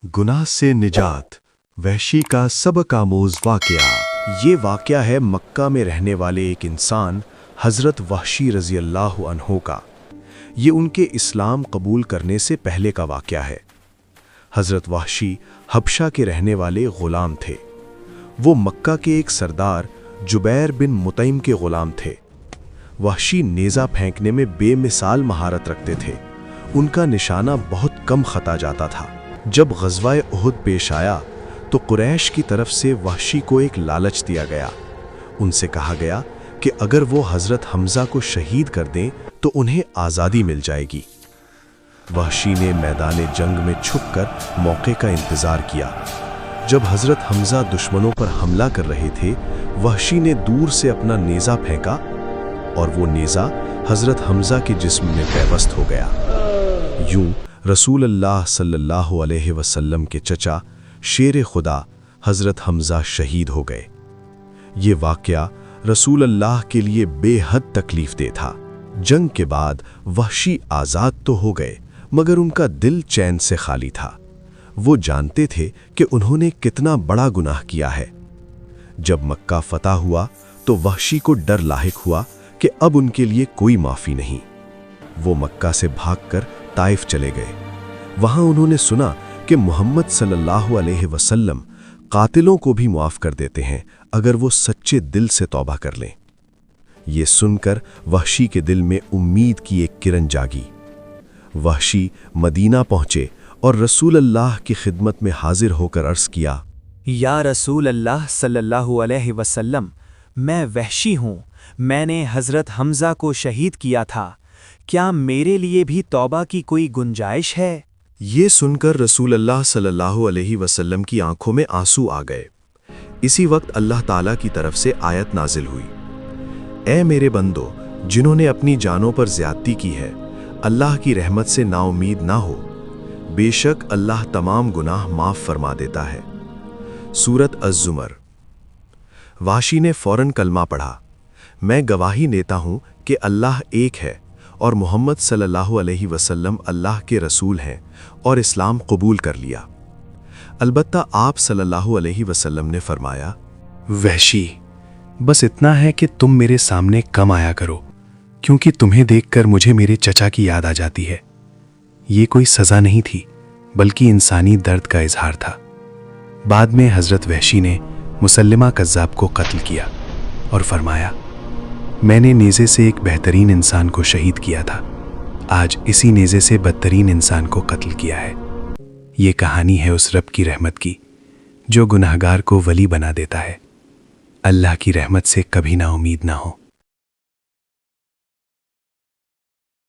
गुनाह से निजात, वहशी का सबक आमोज वाक़या। ये वाक़या है मक्का में रहने वाले एक इंसान हज़रत वहशी रज़ी अल्लाह अन्हो का। ये उनके इस्लाम कबूल करने से पहले का वाक़या है। हज़रत वहशी हबशा के रहने वाले ग़ुलाम थे। वो मक्का के एक सरदार जुबैर बिन मुतइम के ग़ुलाम थे। वहशी नेज़ा फेंकने में बेमिसाल महारत रखते थे। उनका निशाना बहुत कम खता जाता था। जब ग़ज़वाए उहुद पेश आया तो कुरैश की तरफ से वहशी को एक लालच दिया गया। उनसे कहा गया कि अगर वो हज़रत हमज़ा को शहीद कर दें तो उन्हें आज़ादी मिल जाएगी। वहशी ने मैदान जंग में छुपकर मौके का इंतज़ार किया। जब हज़रत हमज़ा दुश्मनों पर हमला कर रहे थे, वहशी ने दूर से अपना नेज़ा फेंका और वो नेज़ा हज़रत हमज़ा के जिस्म में पैवस्त हो गया। यूं रसूल अल्लाह सल्लल्लाहु अलैहि वसल्लम के चचा शेर खुदा हज़रत हमज़ा शहीद हो गए। ये वाक़या रसूल अल्लाह के लिए बेहद तकलीफ़ दे था। जंग के बाद वहशी आज़ाद तो हो गए, मगर उनका दिल चैन से खाली था। वो जानते थे कि उन्होंने कितना बड़ा गुनाह किया है। जब मक्का फतह हुआ तो वहशी को डर लाहिक हुआ कि अब उनके लिए कोई माफ़ी नहीं। वो मक्का से भागकर ताइफ चले गए। वहाँ उन्होंने सुना कि मोहम्मद सल्लल्लाहु अलैहि वसल्लम कातिलों को भी मुआफ़ कर देते हैं अगर वो सच्चे दिल से तौबा कर लें। ये सुनकर वहशी के दिल में उम्मीद की एक किरण जागी। वहशी मदीना पहुँचे और रसूल अल्लाह की खिदमत में हाजिर होकर अर्ज़ किया, या रसूल अल्लाह सल्लल्लाहु अलैहि वसल्लम, मैं वहशी हूँ। मैंने हज़रत हमज़ा को शहीद किया था। क्या मेरे लिए भी तौबा की कोई गुंजाइश है? ये सुनकर रसूल अल्लाह सल्लल्लाहु अलैहि वसल्लम की आंखों में आंसू आ गए। इसी वक्त अल्लाह ताला की तरफ से आयत नाजिल हुई, ऐ मेरे बंदो, जिन्होंने अपनी जानों पर ज़्यादती की है, अल्लाह की रहमत से नाउमीद ना हो। बेशक अल्लाह तमाम गुनाह माफ़ फरमा देता है। सूरत अज़्ज़ुमर। वहशी ने फ़ौरन कलमा पढ़ा, मैं गवाही देता हूँ कि अल्लाह एक है और मोहम्मद सल्लल्लाहु अलैहि वसल्लम अल्लाह के रसूल हैं, और इस्लाम कबूल कर लिया। अलबत्ता आप सल्लल्लाहु अलैहि वसल्लम ने फरमाया, वहशी, बस इतना है कि तुम मेरे सामने कम आया करो, क्योंकि तुम्हें देखकर मुझे मेरे चचा की याद आ जाती है। ये कोई सज़ा नहीं थी, बल्कि इंसानी दर्द का इजहार था। बाद में हज़रत वहशी ने मुसल्लिमा कज़्ज़ाब को कत्ल किया और फरमाया, मैंने नेज़े से एक बेहतरीन इंसान को शहीद किया था, आज इसी नेज़े से बदतरीन इंसान को कत्ल किया है। ये कहानी है उस रब की रहमत की जो गुनाहगार को वली बना देता है। अल्लाह की रहमत से कभी ना उम्मीद ना हो।